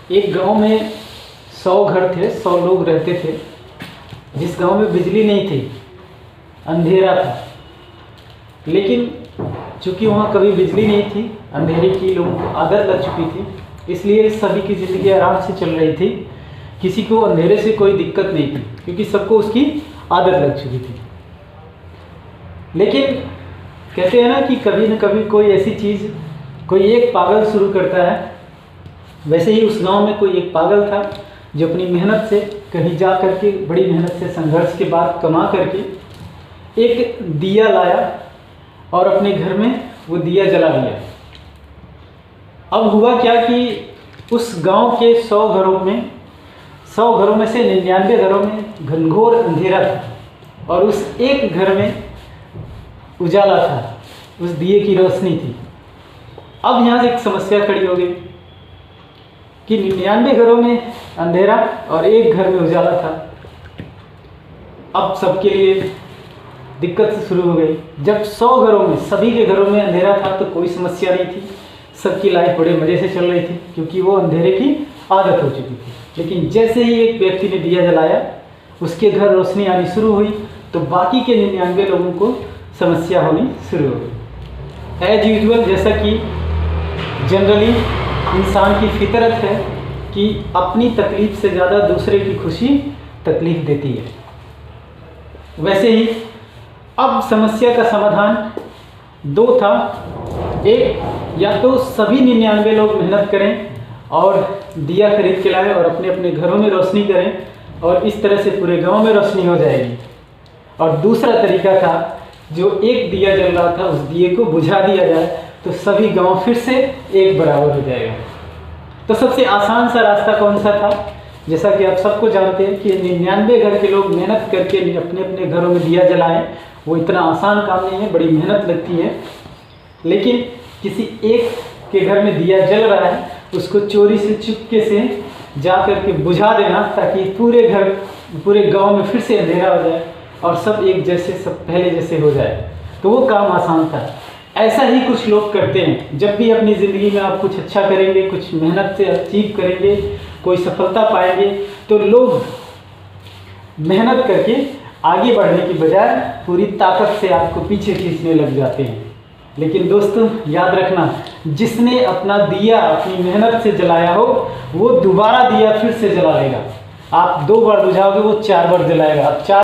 एक गांव में 100 घर थे, 100 लोग रहते थे। जिस गांव में बिजली नहीं थी, अंधेरा था, लेकिन चूंकि वहाँ कभी बिजली नहीं थी, अंधेरे की लोगों को आदत लग चुकी थी, इसलिए सभी की ज़िंदगी आराम से चल रही थी। किसी को अंधेरे से कोई दिक्कत नहीं थी, क्योंकि सबको उसकी आदत लग चुकी थी। लेकिन कहते हैं ना कि कभी न कभी कोई ऐसी चीज़, कोई एक पागल शुरू करता है। वैसे ही उस गांव में कोई एक पागल था जो अपनी मेहनत से कहीं जा करके, बड़ी मेहनत से, संघर्ष के बाद कमा करके एक दिया लाया और अपने घर में वो दिया जला दिया। अब हुआ क्या कि उस गांव के 100 घरों में से 99 घरों में घनघोर अंधेरा था और उस एक घर में उजाला था, उस दिए की रोशनी थी। अब यहाँ से एक समस्या खड़ी हो गई कि 99 घरों में अंधेरा और एक घर में उजाला था। अब सबके लिए दिक्कत से शुरू हो गई। जब 100 घरों में, सभी के घरों में अंधेरा था तो कोई समस्या नहीं थी, सबकी लाइफ बड़े मज़े से चल रही थी, क्योंकि वो अंधेरे की आदत हो चुकी थी। लेकिन जैसे ही एक व्यक्ति ने दिया जलाया, उसके घर रोशनी आनी शुरू हुई, तो बाकी के 99 लोगों को समस्या होनी शुरू हो गई। एज यूजुअल, जैसा कि जनरली इंसान की फितरत है कि अपनी तकलीफ़ से ज़्यादा दूसरे की खुशी तकलीफ़ देती है, वैसे ही अब समस्या का समाधान 2 था। एक, या तो सभी 99 लोग मेहनत करें और दिया खरीद के लाएं और अपने अपने घरों में रोशनी करें और इस तरह से पूरे गांव में रोशनी हो जाएगी। और दूसरा तरीका था, जो एक दिया जल रहा था उस दिए को बुझा दिया जाए तो सभी गांव फिर से एक बराबर हो जाएगा। तो सबसे आसान सा रास्ता कौन सा था? जैसा कि आप सबको जानते हैं कि 99 घर के लोग मेहनत करके अपने अपने घरों में दिया जलाएं, वो इतना आसान काम नहीं है, बड़ी मेहनत लगती है। लेकिन किसी एक के घर में दिया जल रहा है, उसको चोरी से, चुपके से जा कर के बुझा देना, ताकि पूरे गांव में फिर से अंधेरा हो जाए और सब एक जैसे, सब पहले जैसे हो जाए। तो वो काम आसान था। ऐसा ही कुछ लोग करते हैं। जब भी अपनी ज़िंदगी में आप कुछ अच्छा करेंगे, कुछ मेहनत से अचीव करेंगे, कोई सफलता पाएंगे, तो लोग मेहनत करके आगे बढ़ने की बजाय पूरी ताकत से आपको पीछे खींचने लग जाते हैं। लेकिन दोस्तों, याद रखना, जिसने अपना दिया अपनी मेहनत से जलाया हो, वो दोबारा दिया फिर से जला लेगा। आप 2 बार बुझाओगे, वो 4 बार जलाएगा। आप 4